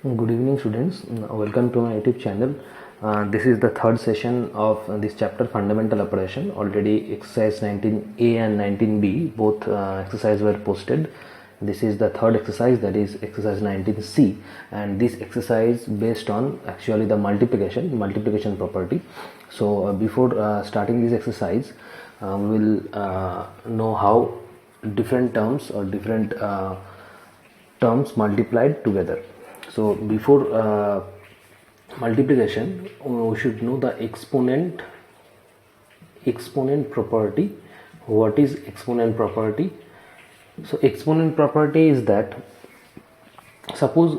Good evening, students. Welcome to my YouTube channel. This is the third session of this chapter, fundamental operation. Already exercise 19A and 19B both exercises were posted. This is the third exercise, that is exercise 19C, and this exercise based on actually the multiplication property. So before starting this exercise, we will know how different terms or different terms multiplied together. So before multiplication, we should know the exponent property. What is exponent property? So exponent property is that, suppose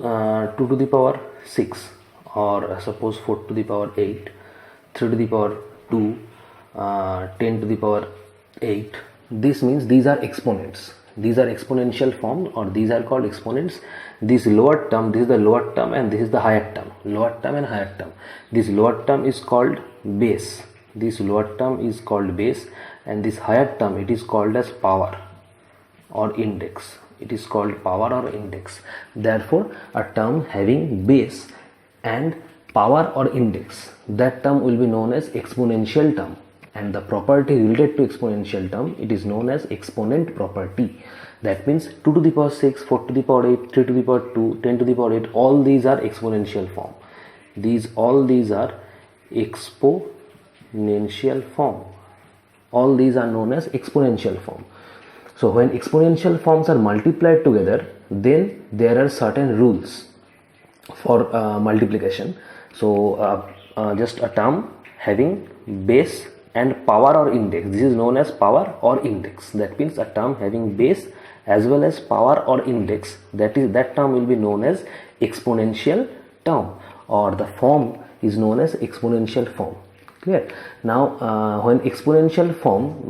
2 to the power 6, or suppose 4 to the power 8, 3 to the power 2, 10 to the power 8. This means these are exponents. These are exponential form, or these are called exponents. This lower term, this is the lower term, and this is the higher term. Lower term and higher term. This lower term is called base. This lower term is called base, and this higher term, it is called as power or index. It is called power or index. Therefore, a term having base and power or index, that term will be known as exponential term. And the property related to exponential term, it is known as exponent property. That means 2 to the power 6, 4 to the power 8, 3 to the power 2, 10 to the power 8, all these are exponential form. All these are exponential form. All these are known as exponential form. So when exponential forms are multiplied together, then there are certain rules for multiplication. So just a term having base and power or index, this is known as power or index. That means a term having base as well as power or index, that term will be known as exponential term, or the form is known as exponential form. Clear? Now when exponential form,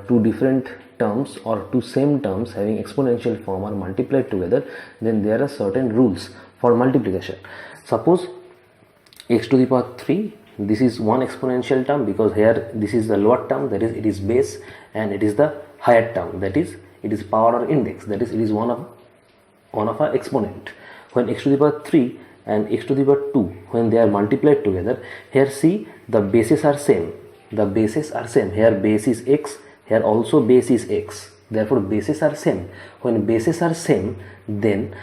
two different terms or two same terms having exponential form are multiplied together, then there are certain rules for multiplication. Suppose x to the power 3, this is one exponential term, because here this is the lower term, that is it is base, and it is the higher term, that is it is power or index, that is it is one of our exponent. When x to the power 3 and x to the power 2, when they are multiplied together, here see the bases are same. The bases are same. Here base is x, here also base is x. Therefore bases are same. When bases are same, then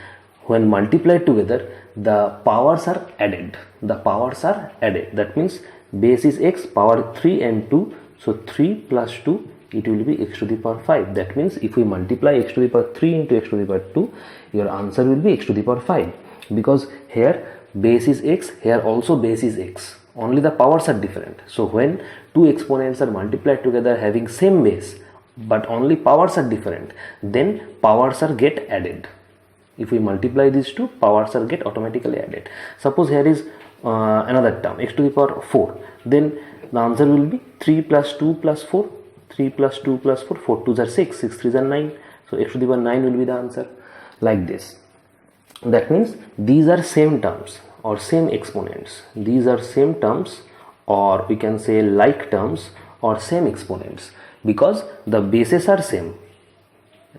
when multiplied together, the powers are added. That means base is x, power 3 and 2, so 3 plus 2, it will be x to the power 5. That means if we multiply x to the power 3 into x to the power 2, your answer will be x to the power 5, because here base is x, here also base is x, only the powers are different. So when two exponents are multiplied together having same base but only powers are different, then powers are get added. If we multiply these two, powers are get automatically added. Suppose here is another term, x to the power 4, then the answer will be 3 plus 2 plus 4, 3 plus 2 plus 4, 4 2s are 6, 6 3s are 9, so x to the power 9 will be the answer, like this. That means these are same terms or same exponents. These are same terms, or we can say like terms or same exponents, because the bases are same.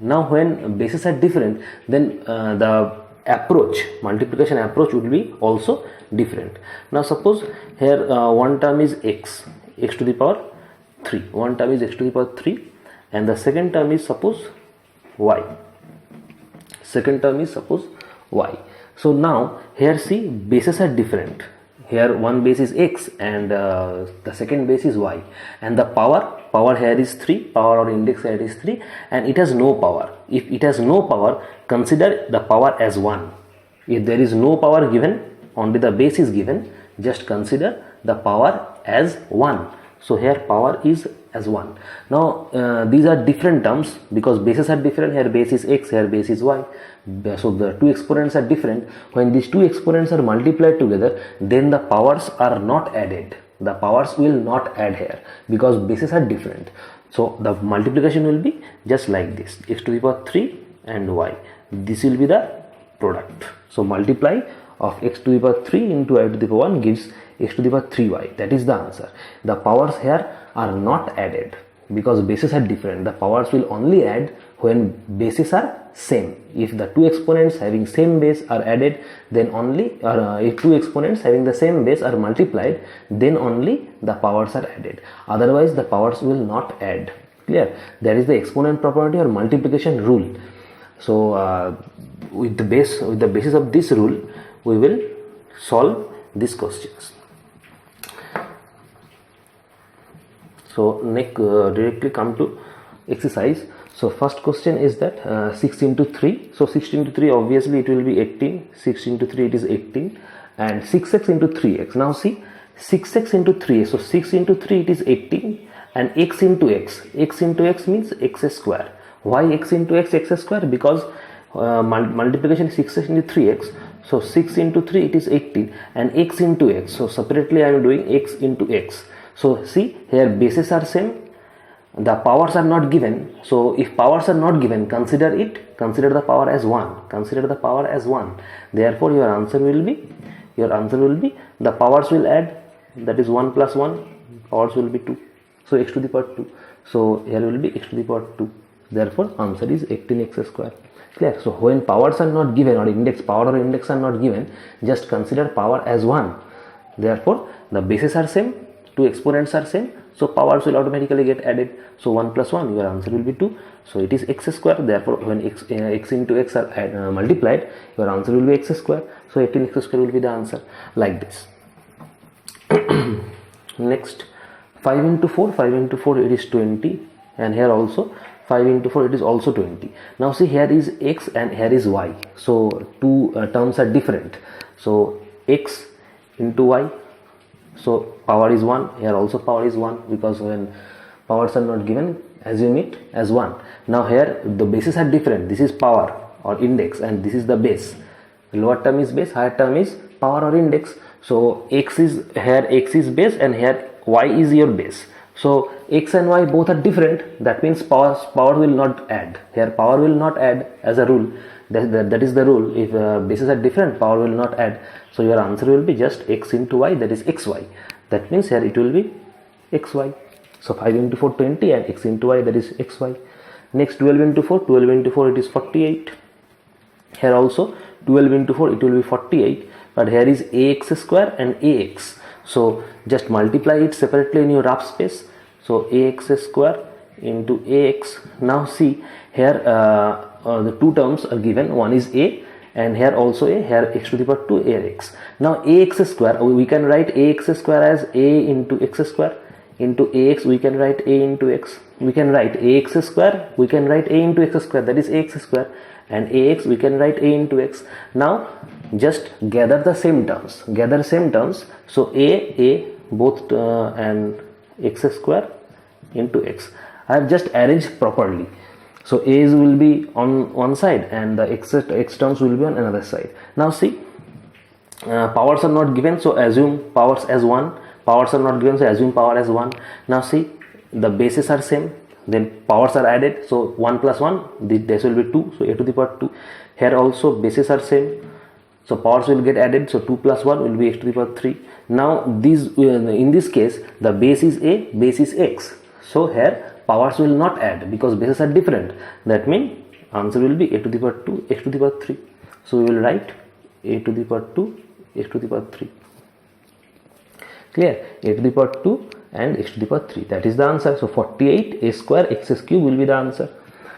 Now when bases are different, then the multiplication approach would be also different. Now suppose here one term is x to the power 3, one term is x to the power 3, and the second term is suppose y. So now here see bases are different. Here one base is x and the second base is y, and the power here is 3, power or index here is 3, and it has no power. If it has no power, consider the power as 1. If there is no power given, only the base is given, just consider the power as 1. So here power is as 1. Now these are different terms, because bases are different. Here base is x, here base is y, so the two exponents are different. When these two exponents are multiplied together, then the powers are not added. The powers will not add here, because bases are different. So the multiplication will be just like this, x to the power 3 and y. This will be the product. So multiply of x to the power 3 into y to the power 1 gives x to the power 3y. That is the answer. The powers here are not added, because bases are different. The powers will only add when bases are same. If the two exponents having same base are added, then only, or if two exponents having the same base are multiplied, then only the powers are added. Otherwise the powers will not add. Clear? That is the exponent property or multiplication rule. So with the basis of this rule, we will solve these questions. So next, directly come to exercise. So first question is that 6 into 3. So 6 into 3, obviously it will be 18. 6 into 3, it is 18, and 6x into 3x. Now see, 6x into 3. So 6 into 3, it is 18, and x into x. X into x means x square. Why x into x square? Because multiplication is 6x into 3x. So 6 into 3, it is 18, and x into x. So separately I am doing x into x. So see, here bases are same, the powers are not given. So if powers are not given, consider the power as 1. Consider the power as 1. Therefore your answer will be the powers will add, that is 1 plus 1, powers will be 2. So x to the power 2. So here will be x to the power 2. Therefore answer is 18x square. Clear? So when powers are not given, or power or index are not given, just consider power as 1. Therefore the bases are same, two exponents are same, so powers will automatically get added. So 1 plus 1, your answer will be 2. So it is x square. Therefore when x into x are multiplied, your answer will be x square. So 18x square will be the answer, like this. Next, 5 into 4. 5 into 4, it is 20, and here also 5 into 4, it is also 20. Now see, here is x and here is y. So two terms are different. So x into y, so power is 1. Here also power is 1, because when powers are not given, assume it as 1. Now here the bases are different. This is power or index, and this is the base. Lower term is base, higher term is power or index. So x is base, and here y is your base. So x and y both are different. That means power will not add. Here power will not add as a rule. That is the rule. If bases are different, power will not add. So your answer will be just x into y, that is xy. That means here it will be xy. So 5 into 4, 20, and x into y, that is xy. Next, 12 into 4. 12 into 4, it is 48. Here also 12 into 4, it will be 48. But here is ax square and ax. So just multiply it separately in your rough space. So ax square into ax. Now see, here the two terms are given. One is a, and here also a. Here x to the power 2 ax. Now ax square, we can write ax square as a into x square. Into ax, we can write a into x. We can write ax square, we can write a into x square, that is ax square. And ax, we can write a into x. Now just gather the same terms. Gather same terms. So a both and x square into x. I have just arranged properly. So a's will be on one side, and the x terms will be on another side. Now see, powers are not given, so assume powers as 1. Powers are not given, so assume power as 1. Now see, the bases are same, then powers are added. So 1 plus 1, this will be 2. So a to the power 2. Here also bases are same, so powers will get added. So 2 plus 1 will be x to the power 3. Now these in this case, the base is a, base is x. So here powers will not add, because bases are different. That means answer will be a to the power 2, x to the power 3. So we will write a to the power 2, x to the power 3. Clear? A to the power 2 and x to the power 3. That is the answer. So 48 a square x cube will be the answer.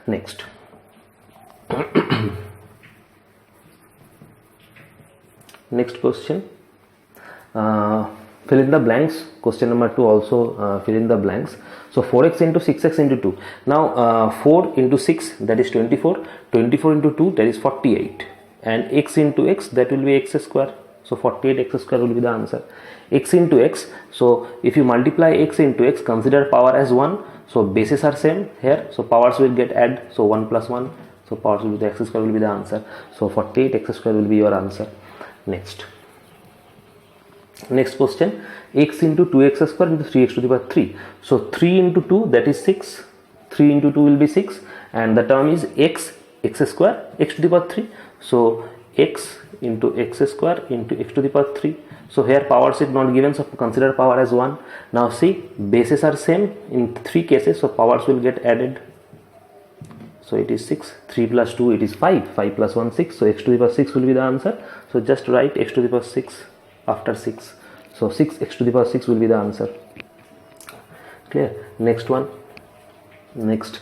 Next. Next question. Fill in the blanks. Question number 2 also fill in the blanks. So 4x into 6x into 2. Now 4 into 6, that is 24. 24 into 2, that is 48. And x into x, that will be x square. So 48x square will be the answer. X into x, so if you multiply x into x, consider power as 1. So bases are same here, so powers will get added. So 1 plus 1, so powers will be the x square will be the answer. So 48x square will be your answer. Next question, x into 2x square into 3x to the power 3. So 3 into 2, that is 6. 3 into 2 will be 6, and the term is x square, x to the power 3. So x into x square into x to the power 3. So here powers is not given, so consider power as 1. Now see, bases are same in 3 cases, so powers will get added. So it is 6. 3 plus 2, it is 5. 5 plus 1, 6. So x to the power 6 will be the answer. So just write x to the power 6 after 6. So 6 x to the power 6 will be the answer. Clear? Next one. Next,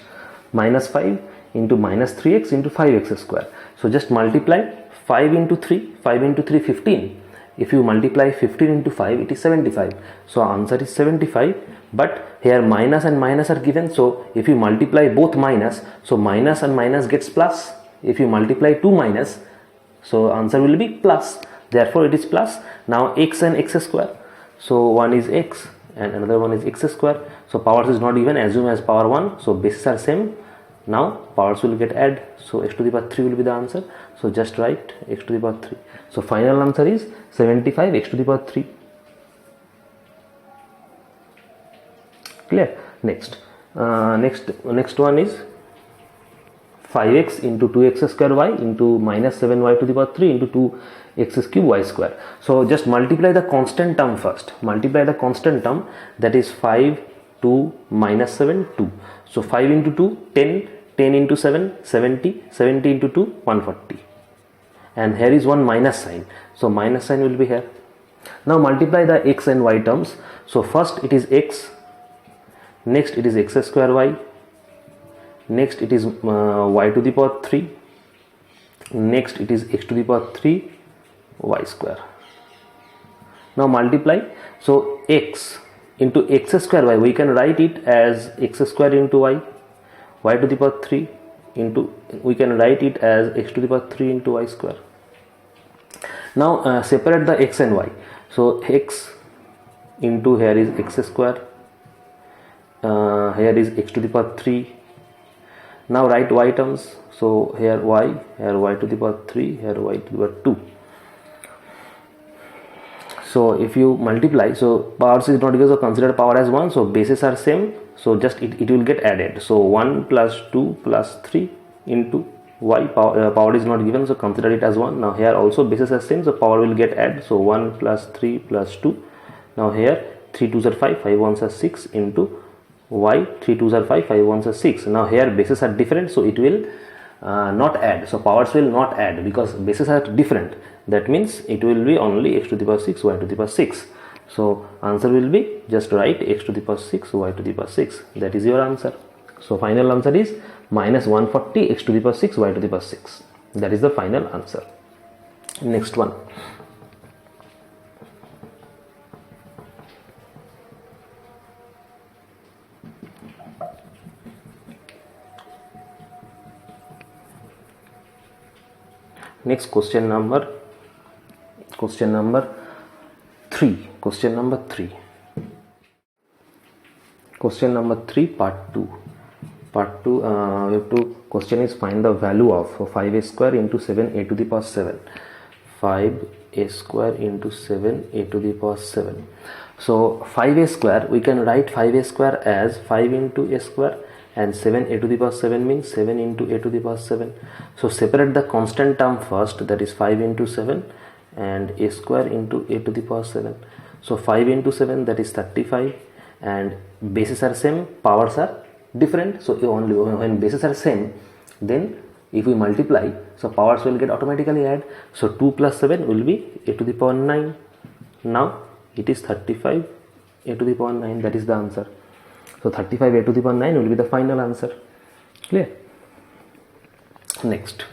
minus 5 into minus 3x into 5x square. So just multiply 5 into 3. 5 into 3, 15. If you multiply 15 into 5, it is 75. So answer is 75. But here minus and minus are given. So if you multiply both minus, so minus and minus gets plus. If you multiply 2 minus, so answer will be plus. Therefore it is plus. Now x and x square. So one is x and another one is x square. So powers is not even, assume as power 1. So bases are same. Now powers will get add. So x to the power 3 will be the answer. So just write x to the power 3. So final answer is 75 x to the power 3. Clear? Next one is 5x into 2x square y into minus 7y to the power 3 into 2x cube y square. So just multiply the constant term first. Multiply the constant term, that is 5, 2, minus 7, 2. So 5 into 2, 10, 10 into 7, 70, 70 into 2, 140. And here is one minus sign. So minus sign will be here. Now multiply the x and y terms. So first it is x. Next it is x square y. Next it is y to the power 3. Next it is x to the power 3 y square. Now multiply. So x into x square y, we can write it as x square into y. Y to the power 3 into, we can write it as x to the power 3 into y square. Now separate the x and y. So x into, here is x square. Here is x to the power 3. Now write y terms. So here y to the power 3, here y to the power 2. So if you multiply, so powers is not equal, so consider power as 1. So bases are same. So just it will get added. So 1 plus 2 plus 3 into y, power is not given, so consider it as 1. Now here also bases are same, so power will get added. So 1 plus 3 plus 2. Now here 3 2s are 5, 5 1s are 6 into y, 3 2s are 5, 5 1s are 6. Now here bases are different, so it will not add. So powers will not add because bases are different. That means it will be only x to the power 6, y to the power 6. So answer will be, just write x to the power 6, y to the power 6. That is your answer. So final answer is minus 140 x to the power 6, y to the power 6. That is the final answer. Next one. Next question number 3. Question number 3. Question number 3, part 2. Part 2, we have to, question is find the value of 5a square into 7a to the power 7. 5a square into 7a to the power 7. So 5a square, we can write 5a square as 5 into a square, and 7a to the power 7 means 7 into a to the power 7. So separate the constant term first, that is 5 into 7 and a square into a to the power 7. So 5 into 7, that is 35, and bases are same, powers are different. So only when bases are same, then if we multiply, so powers will get automatically add. So 2 plus 7 will be a to the power 9. Now it is 35 a to the power 9. That is the answer. So 35 a to the power 9 will be the final answer. Clear? Next.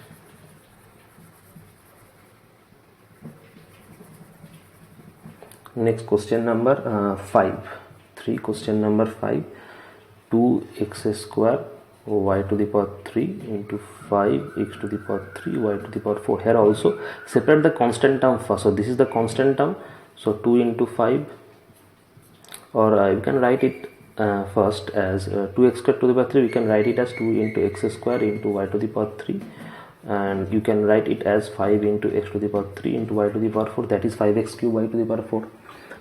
Next question number 5. Question number 5. 2x square y to the power 3 into 5x to the power 3 y to the power 4. Here also separate the constant term first. So this is the constant term. So 2 into 5, or you can write it first as 2x square to the power 3. We can write it as 2 into x square into y to the power 3, and you can write it as 5 into x to the power 3 into y to the power 4. That is 5x cube y to the power 4.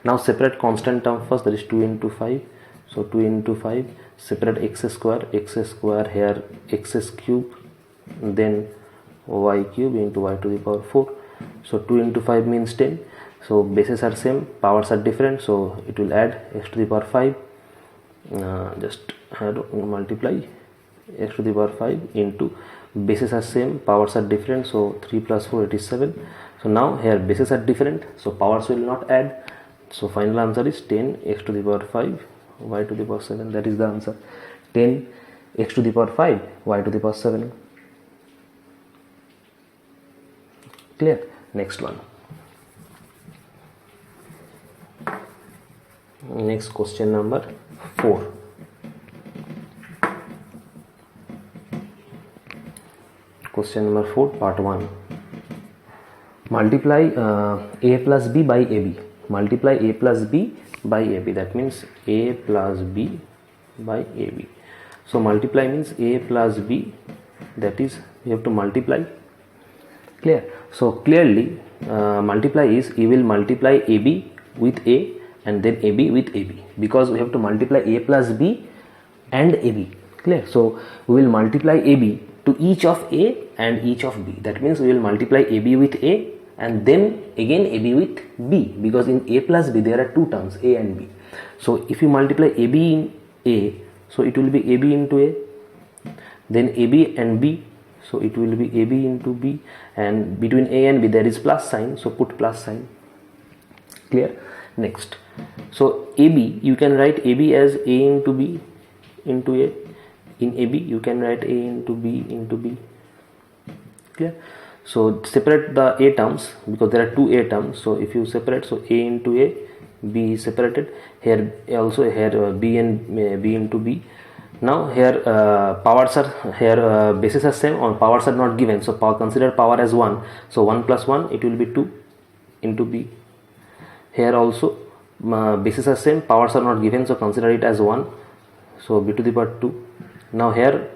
Now separate constant term first, that is 2 into 5. So 2 into 5, separate x square here, x cube, then y cube into y to the power 4. So 2 into 5 means 10. So bases are same, powers are different, so it will add x to the power 5. Just multiply x to the power 5 into bases are same, powers are different, so 3 plus 4 it is 7. So now here bases are different, so powers will not add, so final answer is 10 x to the power 5 y to the power 7. That is the answer, 10 x to the power 5 y to the power 7. Clear? Next one. Next question number 4. Question number 4, part 1. Multiply a plus b by ab. Multiply a plus b by ab. That means a plus b by ab. So multiply means a plus b. That is, we have to multiply. Clear? So clearly, multiply is, you will multiply ab with a and then ab with ab, because we have to multiply a plus b and ab. Clear? So we will multiply ab to each of a and each of b. That means we will multiply ab with a and then again ab with b, because in a plus b there are two terms, a and b. So if you multiply ab in a, so it will be ab into a, then ab and b, so it will be ab into b, and between a and b there is plus sign, so put plus sign. Clear? Next, so ab, you can write ab as a into b into a. In ab you can write a into b into b. Clear? So separate the a terms, because there are two a terms, so if you separate, so a into a, b is separated, here also here b and b into b. Now here powers are, here bases are same or powers are not given, so consider power as 1, so 1 plus 1 it will be 2 into b. Here also bases are same, powers are not given, so consider it as 1, so b to the power 2. Now here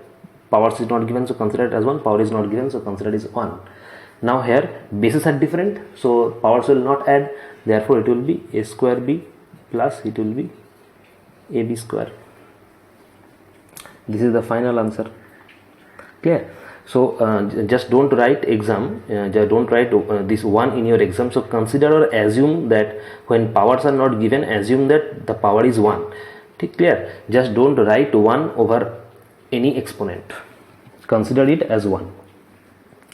powers is not given, so consider it as 1, power is not given, so consider it as 1. Now here bases are different, so powers will not add, therefore it will be a square b plus it will be ab square. This is the final answer. Clear? So just don't write exam, don't write this 1 in your exam. So consider or assume that when powers are not given, assume that the power is 1. Clear? Just don't write 1 over any exponent. Consider it as 1.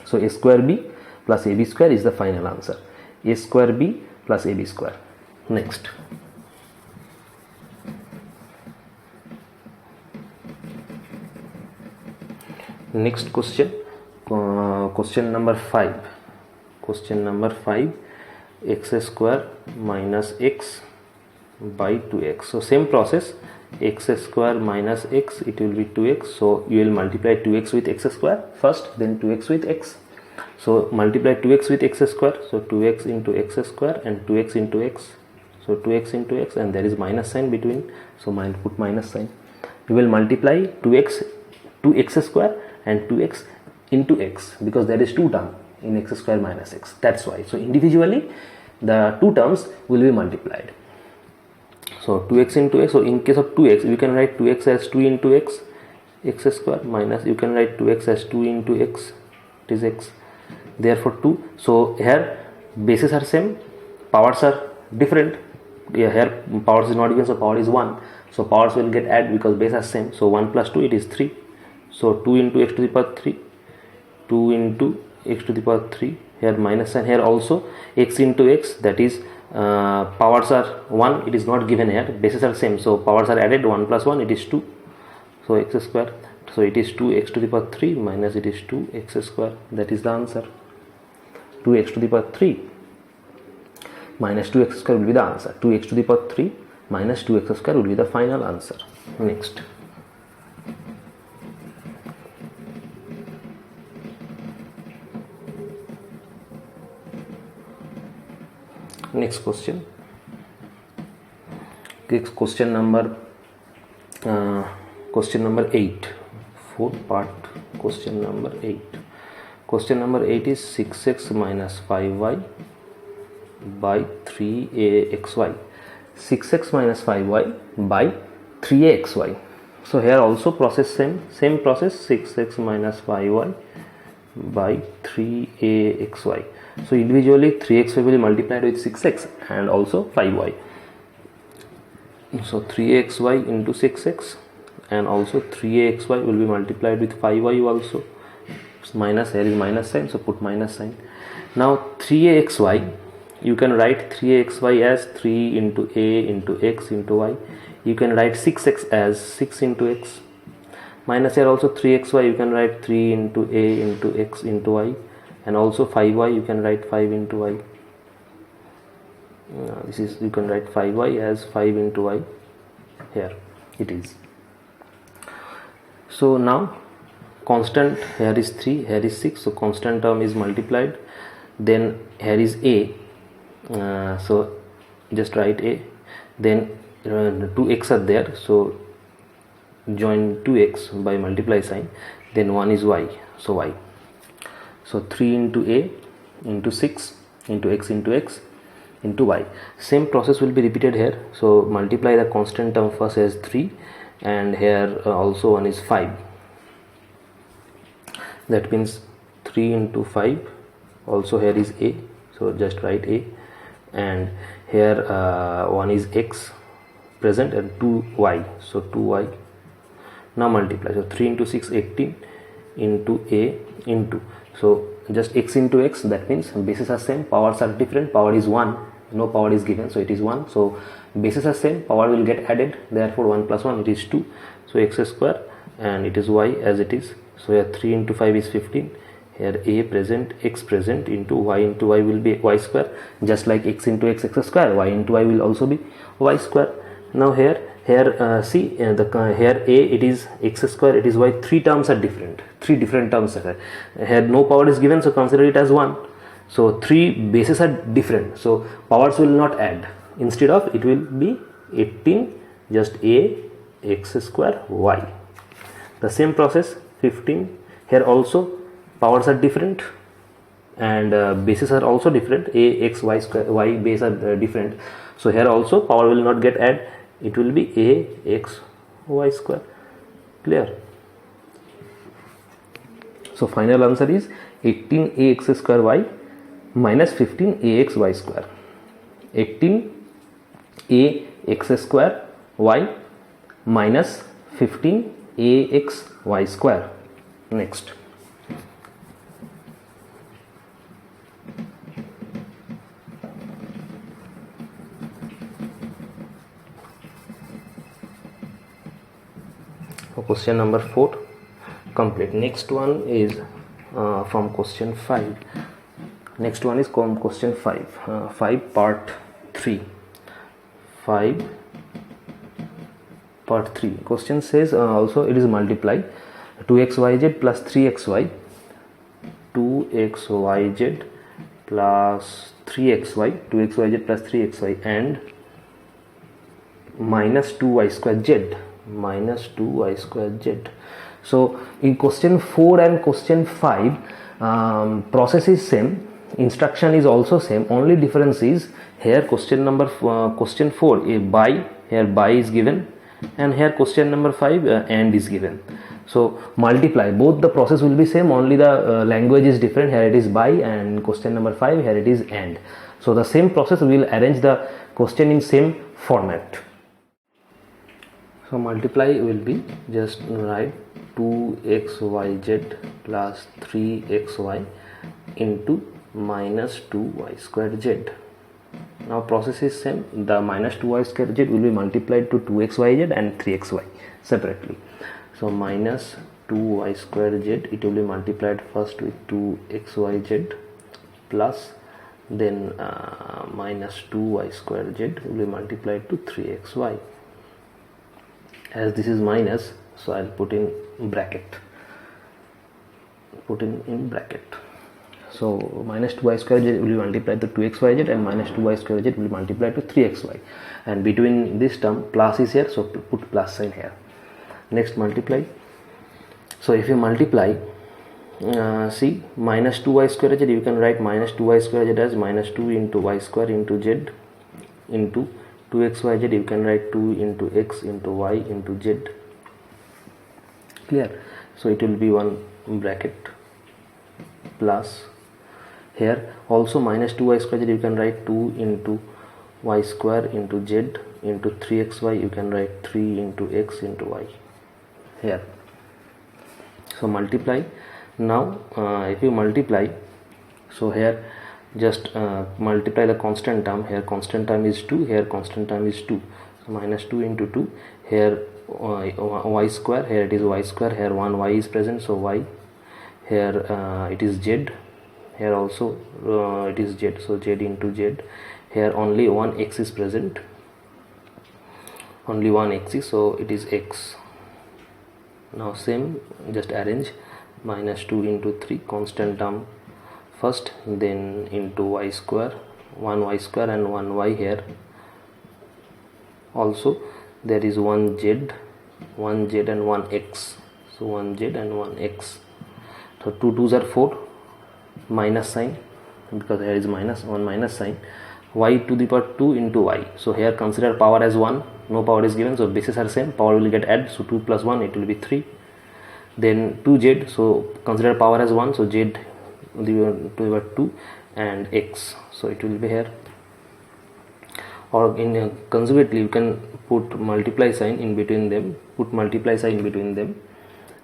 So a square b plus ab square is the final answer. A square b plus ab square. Next. Next question, question number 5. Question number 5, x square minus x by 2x. So same process, x square minus x, it will be 2x. So you will multiply 2x with x square first, then 2x with x. So multiply 2x with x square, so 2x into x square and 2x into x. So 2x into x, and there is minus sign between, so put minus sign. You will multiply 2x to x square and 2x into x, because there is two term in x square minus x, that's why. So individually the two terms will be multiplied. So 2x into x, so in case of 2x you can write 2x as 2 into x, x square, minus you can write 2x as 2 into x, it is x, therefore 2. So here bases are same, powers are different. Here powers is not given, so power is 1, so powers will get added because base are same. So 1 plus 2 it is 3, so 2 into x to the power 3, 2 into x to the power 3, here minus sign, here also x into x, that is powers are 1, it is not given here, bases are same, so powers are added, 1 plus 1 it is 2, so x square, so it is 2x to the power 3 minus it is 2x square, that is the answer. 2x to the power 3 minus 2x square will be the answer. 2x to the power 3 minus 2x square will be the final answer. Next. Next question. Next question number 8. Fourth part, question number 8. Question number 8 is 6x minus 5y by 3axy. 6x minus 5y by 3axy. So here also process same process, 6x minus 5y by 3axy. So individually 3xy will be multiplied with 6x and also 5y. So 3xy into 6x and also 3axy will be multiplied with 5y also. Minus, here is minus sign, so put minus sign. Now 3axy, you can write 3axy as 3 into a into x into y. You can write 6x as 6 into x. Minus here also 3xy, you can write 3 into a into x into y, and also 5y, you can write 5 into y. This is, you can write 5y as 5 into y. Here it is. So now constant, here is 3, here is 6, so constant term is multiplied. Then here is a, so just write a. Then 2x are there, so join 2x by multiply sign. Then 1 is y, so y. So 3 into a into 6 into x into y. Same process will be repeated here. So multiply the constant term first as 3, and here also 1 is 5. That means 3 into 5, also here is a, so just write a, and here 1 is x present and 2y, so 2y. Now multiply, so 3 into 6, 18 into a into, so just x into x, that means bases are same, powers are different, power is 1, no power is given, so it is 1, so bases are same, power will get added, therefore 1 plus 1, it is 2, so x square, and it is y as it is. So here 3 into 5 is 15, here a present, x present, into y will be y square, just like x into x square, y into y will also be y square. Now here see here a, it is x square, it is y, 3 terms are different, 3 different terms are here. Here no power is given, so consider it as 1. So 3 bases are different, so powers will not add, instead of it will be 18 just a x square y. The same process 15, here also powers are different and bases are also different, a x y square y base are different, so here also power will not get add, it will be a x y square. Clear? So final answer is 18 a x square y minus 15 a x y square. 18 a x square y minus 15 a x y square. Next. Question number 4 complete. Next one is from question 5. Next one is question 5. 5 part 3. 5 part 3. Question says also it is multiply 2xyz plus 3xy, 2xyz plus 3xy, 2xyz plus 3xy, and minus 2y square z, minus 2y square z. So in question 4 and question 5 process is same, instruction is also same, only difference is here question 4 a by, here by is given, and here question number 5 and is given. So multiply, both the process will be same, only the language is different, here it is by, and question number 5 here it is and. So the same process, we will arrange the question in same format. So multiply will be just write 2xyz plus 3xy into minus 2y squared z. Now process is same, the minus 2y squared z will be multiplied to 2xyz and 3xy separately. So minus 2y squared z, it will be multiplied first with 2xyz plus then minus 2y squared z will be multiplied to 3xy. As this is minus, so I'll put in bracket, so minus 2y square z will be multiplied to 2xyz and minus 2y square z will be multiplied to 3xy, and between this term plus is here, so put plus sign here. Next multiply. So if you multiply, see minus 2y square z, you can write minus 2y square z as minus 2 into y square into z into 2xyz, you can write 2 into x into y into z. Clear? So it will be one bracket plus here also minus 2y square z, you can write 2 into y square into z into 3xy, you can write 3 into x into y. here. So multiply. Now if you multiply, so here just multiply the constant term. Here constant term is 2, here constant term is 2, so minus 2 into 2. Here y square, here it is y square, here one y is present, so y. Here it is z, here also it is z, so z into z. Here only one x is present, only one x is, so it is x. Now same, just arrange minus 2 into 3 constant term first, then into y square, one y square and one y. Here also there is one z and one x, so one z and one x. So 2 2s are 4, minus sign because here is minus, one minus sign, y to the power 2 into y. So here consider power as 1, no power is given, so bases are same, power will get added, so 2 plus 1 it will be 3. Then 2z, so consider power as 1, so z to the power 2 and x, so it will be here. Or in conservatively you can put multiply sign in between them, put multiply sign in between them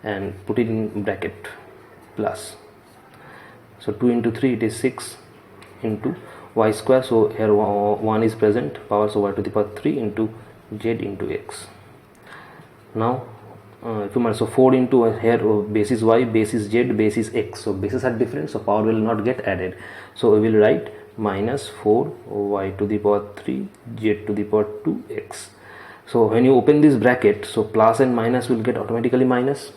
and put it in bracket plus. So 2 into 3 it is 6 into y square, so here 1 is present, power, so y to the power 3 into z into x. Now if you mind, so 4 into here base is y, base is z, base is x, so bases are different, so power will not get added, so we will write minus 4 y to the power 3 z to the power 2x. So when you open this bracket, so plus and minus will get automatically minus,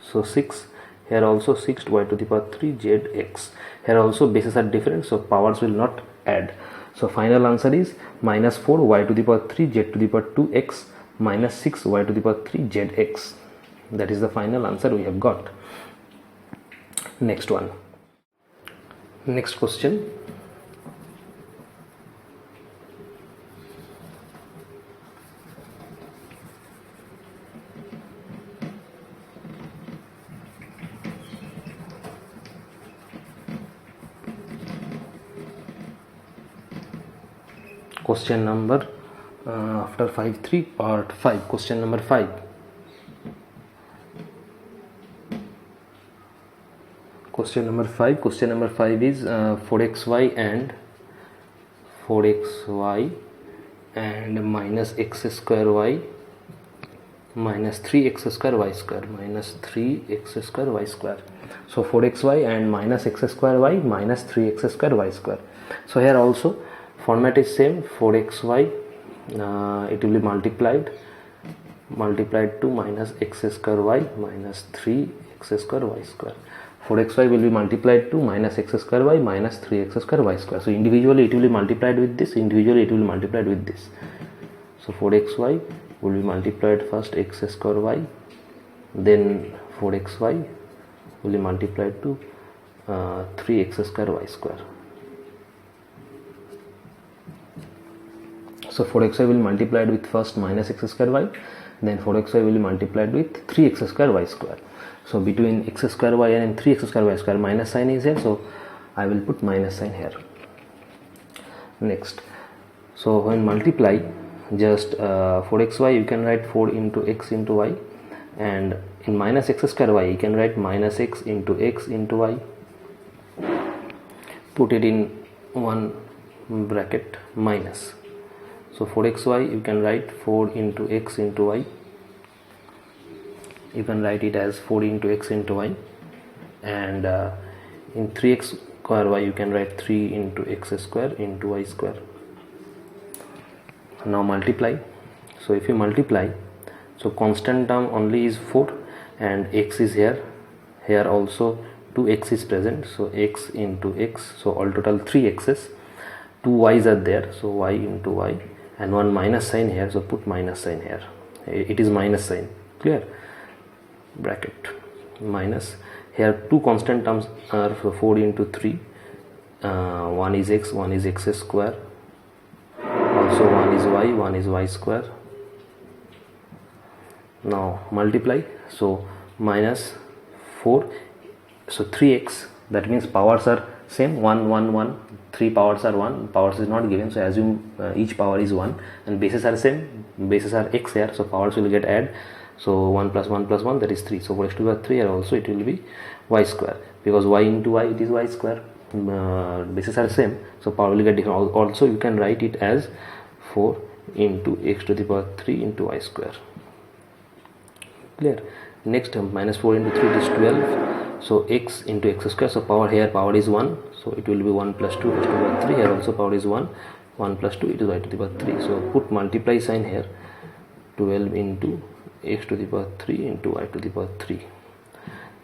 so 6. Here also 6 y to the power 3 zx. Here also bases are different, so powers will not add. So final answer is minus 4 y to the power 3 z to the power 2x minus 6 y to the power 3 zx. That is the final answer we have got. Next one. Next question. Question number after 5.3 part 5, question number 5. Question number 5 is 4xy and minus x square y minus 3x square y square minus 3x square y square. So 4xy and minus x square y minus 3x square y square. So here also format is same, 4xy it will be multiplied to minus x square y minus 3x square y square. 4xy will be multiplied to minus x square y minus 3x square y square. So individually it will be multiplied with this, individually it will be multiplied with this. So 4xy will be multiplied first x square y, then 4xy will be multiplied to 3x square y square. So 4xy will be multiplied with first minus x square y, then 4xy will be multiplied with 3x square y square. So between x square y and 3x square y square minus sign is here, so I will put minus sign here. Next, so when multiply, just 4xy you can write 4 into x into y, and in minus x square y you can write minus x into y. Put it in one bracket minus. So 4xy you can write 4 into x into y, you can write it as 4 into x into y, and in 3x square y you can write 3 into x square into y square. Now multiply. So if you multiply, so constant term only is 4 and x is here, here also 2x is present, so x into x, so all total 3 x's, 2 y's are there, so y into y, and one minus sign here, so put minus sign here, it is minus sign, clear, bracket minus. Here two constant terms are 4 into 3, one is x, one is x square, also one is y square. Now multiply, so minus 4, so 3x, that means powers are same, 1 1 1, 3 powers are 1, powers is not given, so assume each power is 1, and bases are same, bases are x here, so powers will get add, So 1 plus 1 plus 1, that is 3. So 4x to the power 3, here also it will be y square, because y into y, it is y square. Bases are same, so power will get different. Also you can write it as 4 into x to the power 3 into y square. Clear? Next term, minus 4 into 3 is 12. So x into x square. So power here, power is 1. So it will be 1 plus 2 x to the power 3. Here also power is 1. 1 plus 2, it is y to the power 3. So put multiply sign here. 12 into x to the power 3 into y to the power 3.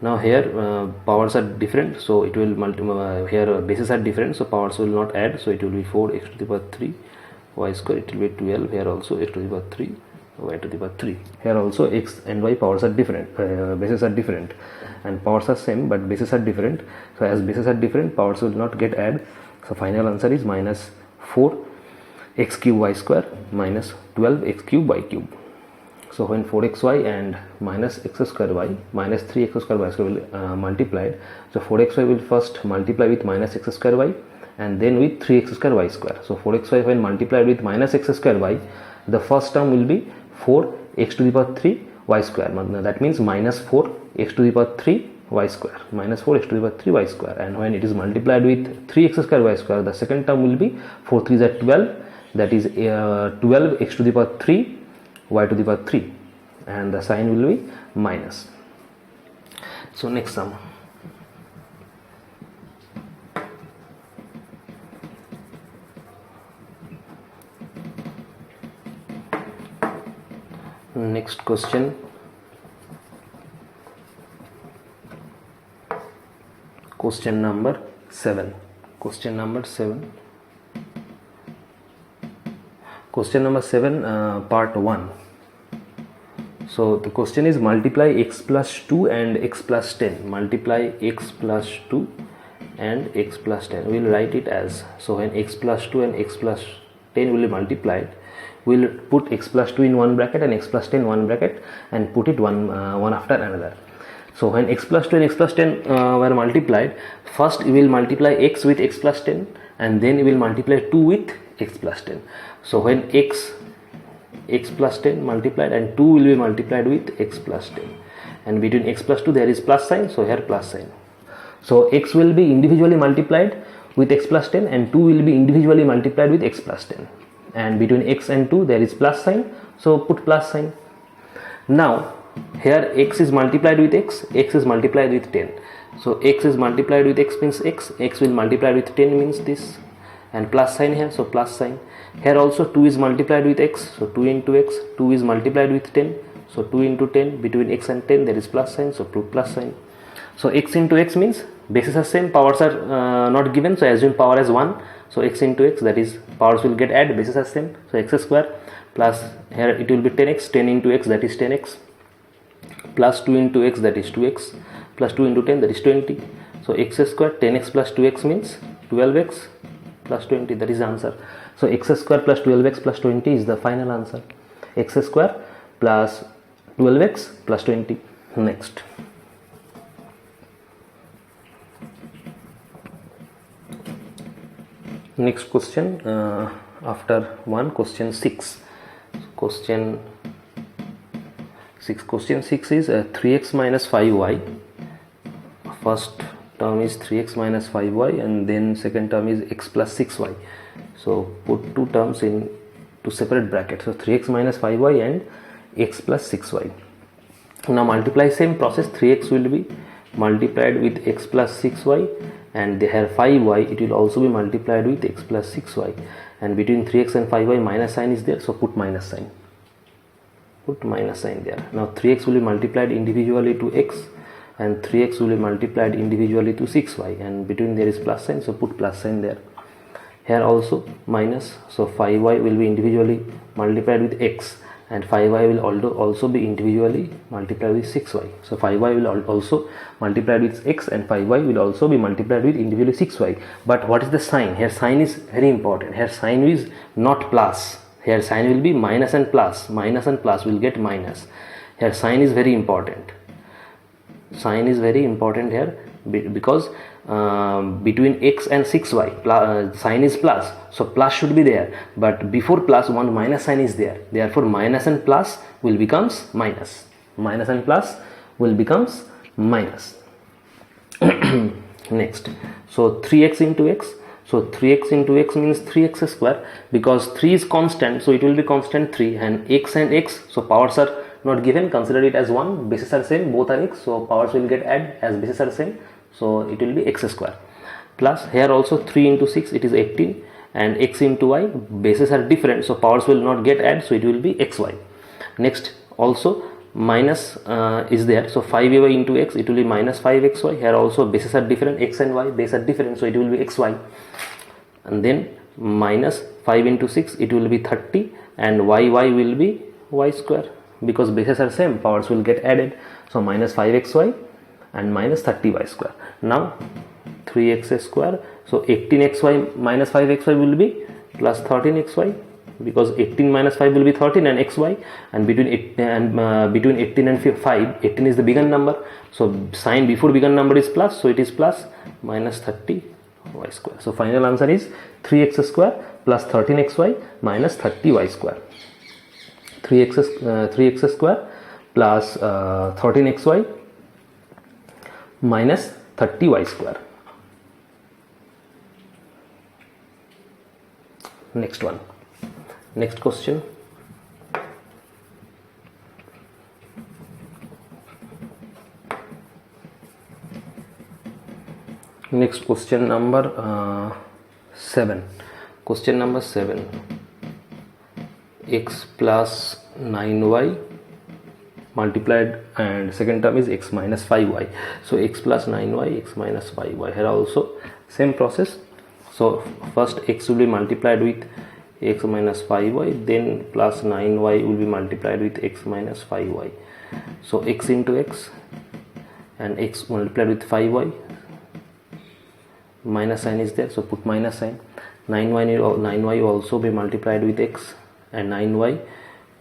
Now here powers are different, so it will here bases are different, so powers will not add. So it will be 4 x to the power 3 y square. It will be 12. Here also x to the power 3 y to the power 3. Here also x and y powers are different, bases are different, and powers are same but bases are different. So as bases are different, powers will not get add. So final answer is minus 4 x cube y square minus 12 x cube y cube. So when 4xy and minus x square y minus 3x square y square will multiplied, so 4xy will first multiply with minus x square y and then with 3x square y square. So 4xy when multiplied with minus x square y, the first term will be 4x to the power 3 y square. That means minus 4x to the power 3 y square, minus 4x to the power 3 y square. And when it is multiplied with 3x square y square, the second term will be 4 3s are 12, that is 12x to the power 3 y to the power 3, and the sign will be minus. So next sum. Next question. Question number 7. Question number 7. Question number 7, part 1. So the question is multiply x plus 2 and x plus 10. Multiply x plus 2 and x plus 10. We will write it as, so when x plus 2 and x plus 10 will be multiplied, we will put x plus 2 in one bracket and x plus 10 in one bracket and put it one after another. So when x plus 2 and x plus 10 were multiplied, first we will multiply x with x plus 10 and then we will multiply 2 with x plus 10. So when x plus 10 multiplied and 2 will be multiplied with x plus 10, and between x plus 2 there is plus sign, so here plus sign. So x will be individually multiplied with x plus 10 and 2 will be individually multiplied with x plus 10, and between x and 2 there is plus sign, so put plus sign. Now here x is multiplied with x is multiplied with 10. So x is multiplied with x means x will multiply with 10 means this, and plus sign here, so plus sign. Here also 2 is multiplied with x, so 2 into x, 2 is multiplied with 10, so 2 into 10, between x and 10 there is plus sign, so put plus sign. So x into x means bases are same, powers are not given, so assume power as 1, so x into x, that is powers will get added, bases are same, so x square plus here it will be 10x, 10 into x, that is 10x, plus 2 into x, that is 2x, plus 2 into 10, that is 20. So x square 10x plus 2x means 12x plus 20, that is the answer. So x square plus 12x plus 20 is the final answer. X square plus 12x plus 20. Next. Next question, after 1, question 6. Question 6 is 3x minus 5y. First term is 3x minus 5y and then second term is x plus 6y. So put two terms in to separate brackets. So 3x minus 5y and x plus 6y. Now multiply, same process, 3x will be multiplied with x plus 6y, and they have 5y, it will also be multiplied with x plus 6y, and between 3x and 5y minus sign is there, so put minus sign. Put minus sign there. Now 3x will be multiplied individually to x and 3x will be multiplied individually to 6y, and between there is plus sign, so put plus sign there. Here also minus, so 5y will be individually multiplied with x and 5y will also be individually multiplied with 6y. So 5y will also multiplied with x and 5y will also be multiplied with individually 6y. But what is the sign? Here sign is very important. Here sign is not plus. Here sign will be minus and plus. Minus and plus will get minus. Here sign is very important. Sign is very important here because between x and 6y sign is plus, so plus should be there, but before plus one minus sign is there, therefore minus and plus will becomes minus. minus and plus will becomes minus. Next, so 3x into x, so 3x into x means 3x square, because 3 is constant, so it will be constant 3, and x, so powers are not given, consider it as 1, bases are same, both are x, so powers will get add as bases are same, so it will be x square, plus here also 3 into 6, it is 18, and x into y, bases are different, so powers will not get add, so it will be xy. Next, also minus is there, so 5ay into x, it will be minus 5xy. Here also bases are different, x and y base are different, so it will be xy. And then minus 5 into 6, it will be 30, and yy will be y square, because bases are same, powers will get added, so minus 5xy and minus 30y square. Now 3x square, so 18xy minus 5xy will be plus 13xy, because 18 minus 5 will be 13 and xy, and between 18 and 5, 18 is the bigger number, so sign before bigger number is plus, so it is plus minus 30 y square. So final answer is 3x square plus 13xy minus 30y square. 3x square plus 13xy minus 30y square. Next one. Next question. Next question number 7. Question number 7. X plus 9y multiplied, and second term is x minus 5y. So x plus 9y, x minus 5y. Here also same process. So first x will be multiplied with x minus 5y, then plus 9y will be multiplied with x minus 5y. So x into x and x multiplied with 5y, minus sign is there, so put minus sign. 9y will also be multiplied with x, and 9y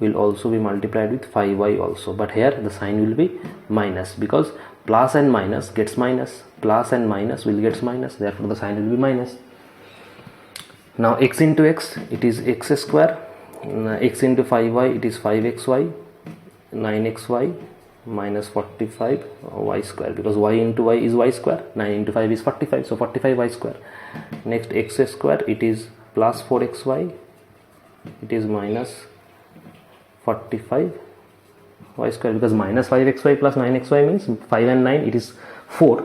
will also be multiplied with 5y also, but here the sign will be minus, because plus and minus gets minus, plus and minus will gets minus, therefore the sign will be minus. Now x into x, it is x square, x into 5y, it is 5xy, 9xy minus 45 y square, because y into y is y square, 9 into 5 is 45, so 45 y square. Next, x square, it is plus 4xy, it is minus 45 y square, because minus 5xy plus 9xy means 5 and 9, it is 4,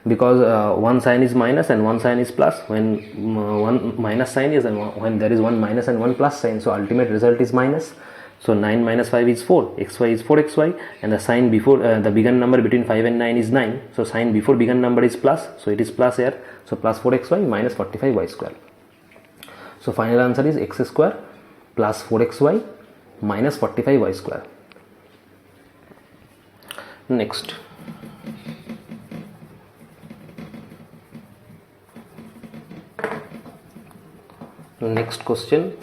because one sign is minus and one sign is plus. When one minus sign is, and when there is one minus and one plus sign, so ultimate result is minus. So 9 minus 5 is 4, xy is 4xy, and the sign before the bigger number between 5 and 9 is 9, so sign before bigger number is plus, so it is plus here, so plus 4xy minus 45y square. So final answer is x square plus 4xy minus 45y square. Next. Next question.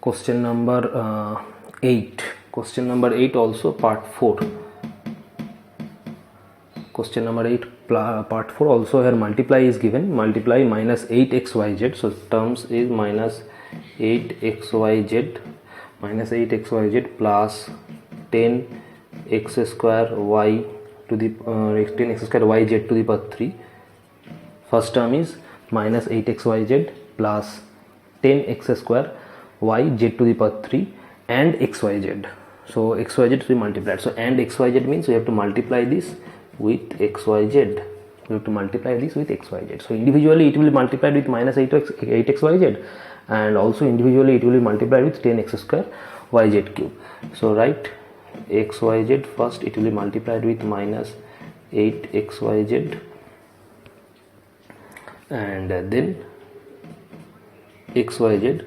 Question number 8. Question number 8 also part 4. Question number 8 part 4 also here multiply is given. Multiply minus 8xyz. So terms is minus 8xyz minus 8xyz plus 10x square y to the 10x square yz to the power 3. First term is minus 8xyz plus 10x square yz to the power 3 and xyz. So xyz to be multiplied. So and xyz means we have to multiply this with xyz. We have to multiply this with xyz. So individually it will be multiplied with minus 8xyz, and also individually it will be multiplied with 10x square yz cube. So write xyz first, it will be multiplied with minus 8xyz, and then xyz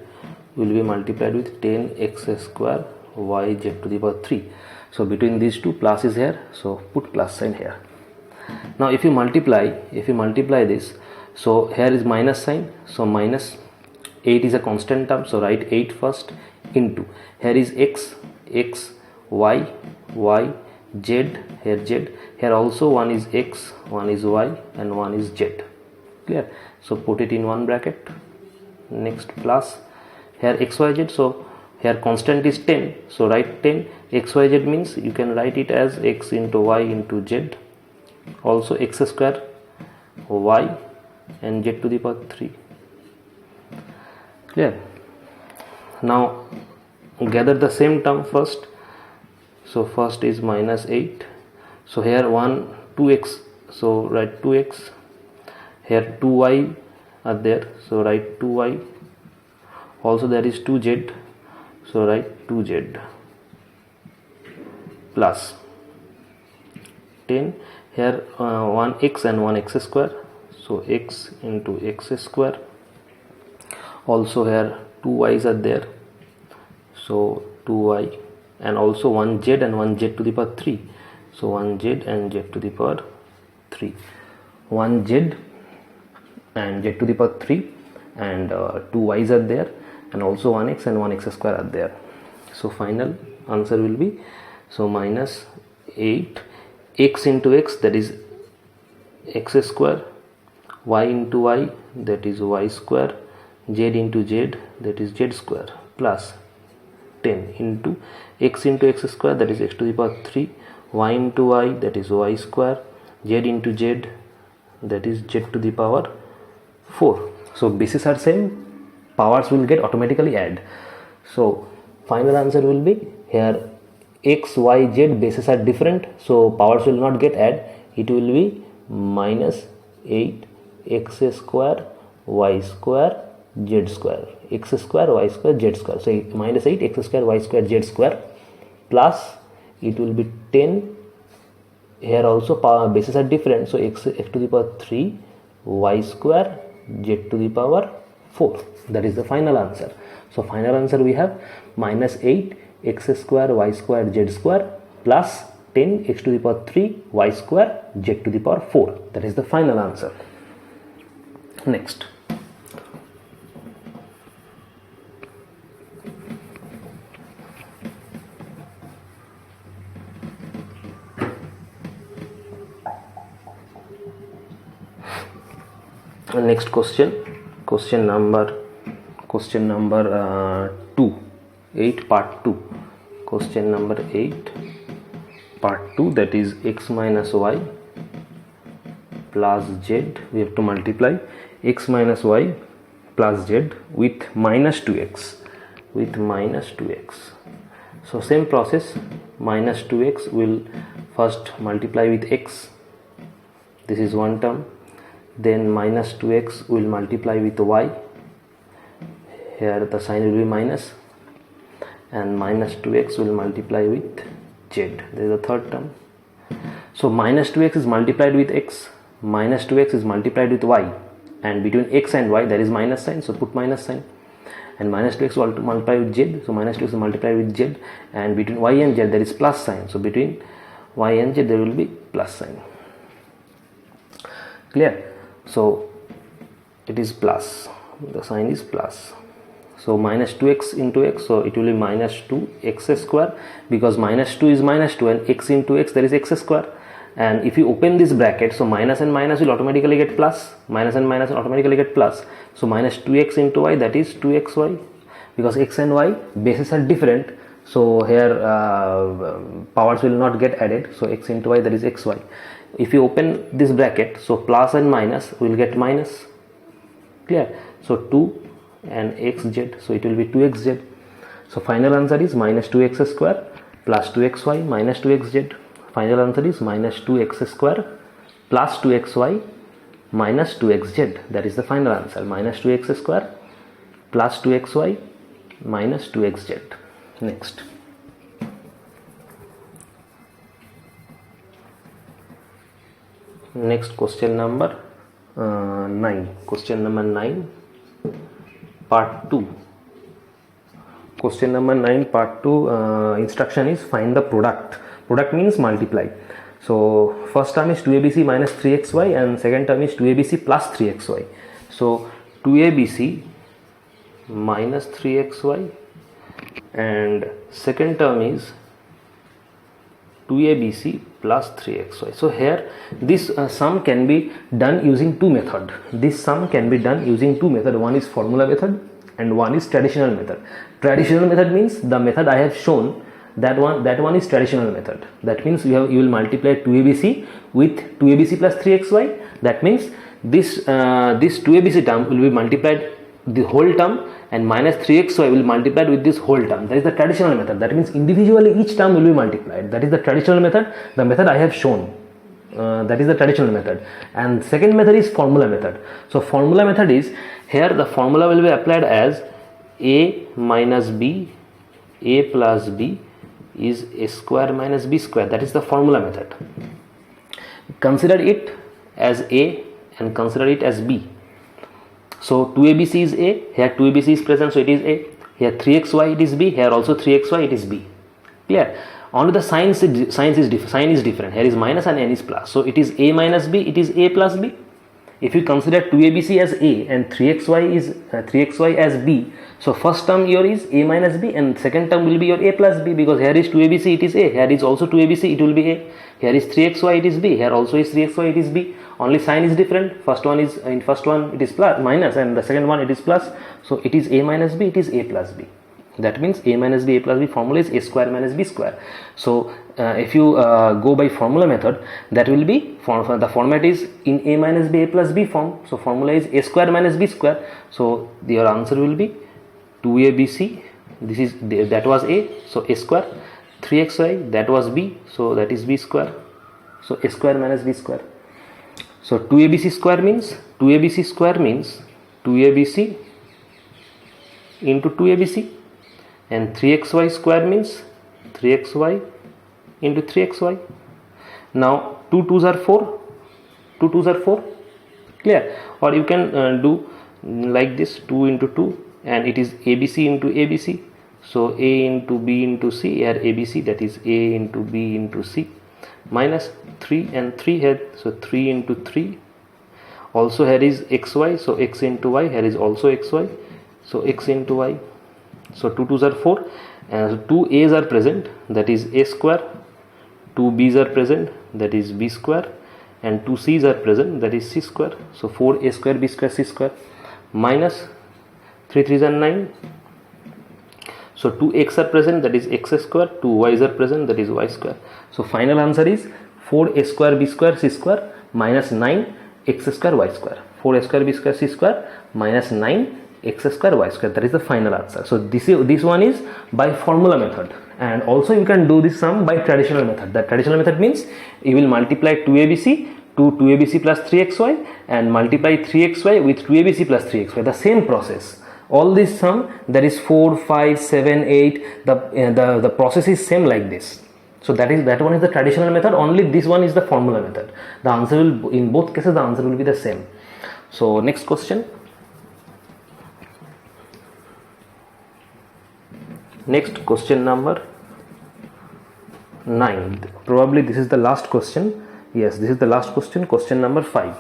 will be multiplied with 10x square yz to the power 3. So between these two plus is here, so put plus sign here. Now if you multiply this, so here is minus sign, so minus 8 is a constant term, so write 8 first into, here is x, y, z, here z, here also one is x, one is y, and one is z. Clear? So put it in one bracket. Next plus here xyz, so Here constant is 10, so write 10. XYZ means you can write it as x into y into z, also x square y and z to the power 3. Clear? Now gather the same term first. So first is minus 8. So here 2x, so write 2x. Here 2y are there, so write 2y. Also there is 2z, so write 2z plus 10. Here 1x and 1x square, so x into x square. Also here 2y's are there, so 2y, and also 1z and 1z to the power 3, so 1z and z to the power 3, 1z and z to the power 3, and 2y's are there, and also 1x and 1x square are there. So final answer will be, so minus 8 x into x, that is x square, y into y, that is y square, z into z, that is z square, plus 10 into x square, that is x to the power 3, y into y, that is y square, z into z, that is z to the power 4. So bases are same, powers will get automatically add. So final answer will be, here x, y, z bases are different, so powers will not get add. It will be minus 8 x square y square z square, x square y square z square, so minus 8 x square y square z square, plus it will be 10. Here also bases are different, so x to the power 3 y square z to the power 4. That is the final answer. So final answer we have minus 8 x square y square z square plus 10 x to the power 3 y square z to the power 4. That is the final answer. Next. Next question number 2, 8 part 2, question number 8 part 2, that is x minus y plus z. We have to multiply x minus y plus z with minus 2x, so same process. Minus 2x will first multiply with x, this is one term, then minus 2x will multiply with y, here the sign will be minus, and minus 2x will multiply with z, there is a third term. So minus 2x is multiplied with x, minus 2x is multiplied with y, and between x and y there is minus sign, so put minus sign, and minus 2x will multiply with z, so minus 2x is multiplied with z, and between y and z there is plus sign, so between y and z there will be plus sign. Clear? So it is plus, the sign is plus, so minus 2x into x, so it will be minus 2x square, because minus 2 is minus 2 and x into x there is x square, and if you open this bracket, so minus and minus will automatically get plus, minus and minus will automatically get plus, so minus 2x into y, that is 2xy, because x and y bases are different, so here powers will not get added, so x into y, that is xy. If you open this bracket, so plus and minus will get minus. Clear? So 2 and xz, so it will be 2xz. So final answer is minus 2x square plus 2xy minus 2xz. Final answer is minus 2x square plus 2xy minus 2xz. That is the final answer, minus 2x square plus 2xy minus 2xz. Next. Next, question number 9. Question number 9 part 2. Question number 9 part 2 instruction is find the product. Product means multiply. So first term is 2abc minus 3xy and second term is 2abc plus 3xy. So 2abc minus 3xy and second term is 2abc plus 3xy. So here this sum can be done using two methods. This sum can be done using two methods. One is formula method and one is traditional method. Traditional method means the method I have shown, that one is traditional method. That means you will multiply 2abc with 2abc plus 3xy. That means this 2abc term will be multiplied the whole term, and minus 3xy will be multiplied with this whole term. That is the traditional method. That means individually each term will be multiplied. That is the traditional method, the method I have shown. That is the traditional method. And second method is formula method. So formula method is, here the formula will be applied as a minus b, a plus b is a square minus b square. That is the formula method. Consider it as a and consider it as b. So 2abc is a, here 2abc is present, so it is a. Here 3xy it is b, here also 3xy it is b. Clear? Only the sign is different. Here is minus and n is plus. So it is a minus b, it is a plus b. If you consider 2abc as a and 3xy as b, so first term here is a minus b and second term will be your a plus b, because here is 2abc, it is a, here is also 2abc, it will be a, here is 3xy, it is b, here also is 3xy, it is b. Only sign is different. First one it is plus minus, and the second one it is plus. So it is a minus b, it is a plus b. That means a minus b, a plus b formula is a square minus b square. So if you go by formula method, that will be the format is in a minus b, a plus b form. So formula is a square minus b square. So your answer will be 2abc, this is that was a, so a square, 3xy that was b, so that is b square, so a square minus b square. So 2abc square means 2abc into 2abc, and 3xy square means 3xy into 3xy. Now 2 2s are 4, 2 2s are 4. Clear? Or you can do like this, 2 into 2, and it is abc into abc. So a into b into c, here abc, that is a into b into c, minus 3 and 3 here, so 3 into 3. Also here is xy, so x into y, here is also xy, so x into y. So 2 2s are 4, and 2 a's are present, that is a square, 2 b's are present, that is b square, and 2 c's are present, that is c square. So 4 a square b square c square, minus 3 3s are 9. So 2 x are present, that is x square, 2 y's are present, that is y square. So final answer is 4 a square b square c square minus 9 x square y square. 4 a square b square c square minus 9 x square y square. That is the final answer. So this one is by formula method, and also you can do this sum by traditional method. The traditional method means you will multiply 2abc to 2abc plus 3xy and multiply 3xy with 2abc plus 3xy. The same process. All this sum, that is 4 5 7 8, the process is same like this. So that one is the traditional method, only this one is the formula method. The answer will, in both cases the answer will be the same. So next question. Next question number 9. Probably this is the last question. Yes, this is the last question. Question number 5.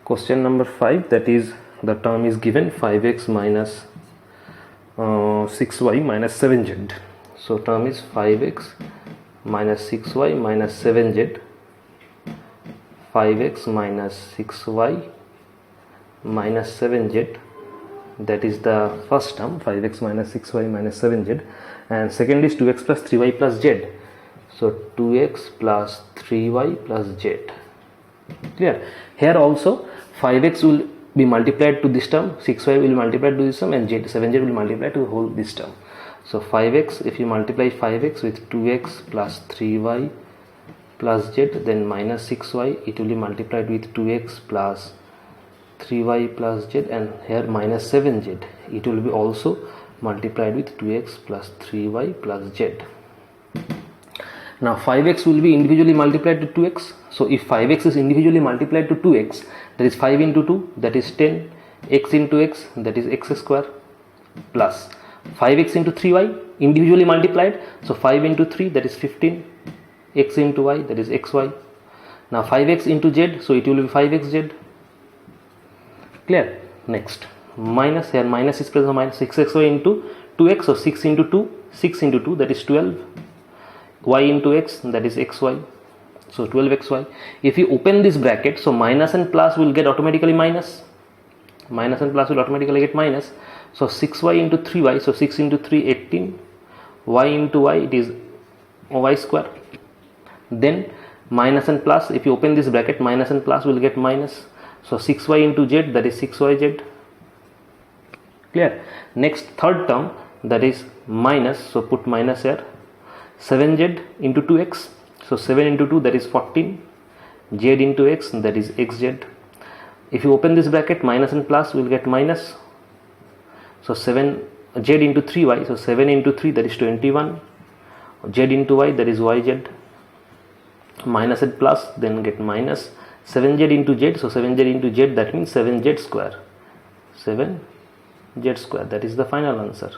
Question number 5, that is the term is given 5x minus 6y minus 7z. So term is 5x minus 6y minus 7z. 5x minus 6y minus 7z. That is the first term, 5x minus 6y minus 7z, and second is 2x plus 3y plus z. So 2x plus 3y plus z. Clear? Here also 5x will be multiplied to this term, 6y will multiply to this term, and 7z will multiply to whole this term. So 5x, if you multiply 5x with 2x plus 3y plus z, then minus 6y, it will be multiplied with 2x plus 3y plus z, and here minus 7z, it will be also multiplied with 2x plus 3y plus z. Now 5x will be individually multiplied to 2x. So if 5x is individually multiplied to 2x, that is 5 into 2, that is 10, x into x, that is x square, plus 5x into 3y individually multiplied, so 5 into 3, that is 15, x into y, that is xy. Now 5x into z, so it will be 5xz. Clear? Next, minus, here minus is present, minus 6xy into 2x, so 6 into 2, that is 12, y into x, that is xy. So 12xy. If you open this bracket, so minus and plus will get automatically minus. Minus and plus will automatically get minus. So 6y into 3y. So 6 into 3, 18. Y into y, it is y square. Then minus and plus, if you open this bracket, minus and plus will get minus. So 6y into z, that is 6yz. Clear? Next, third term, that is minus. So put minus here. 7z into 2x. So 7 into 2, that is 14. Z into x, that is xz. If you open this bracket, minus and plus will get minus. So 7 z into 3y. So 7 into 3, that is 21. Z into y, that is yz. Minus and plus, then get minus. 7z into z. So 7z into z, that means 7z square. 7z square. That is the final answer.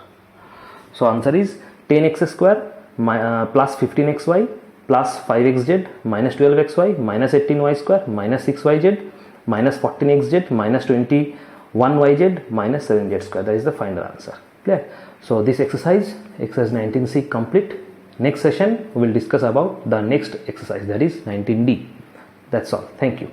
So answer is 10x square plus 15xy plus 5xz minus 12xy minus 18y square minus 6yz minus 14xz minus 21yz minus 7z square. That is the final answer. Clear? So this exercise 19C complete. Next session we will discuss about the next exercise, that is 19D. That's all. Thank you.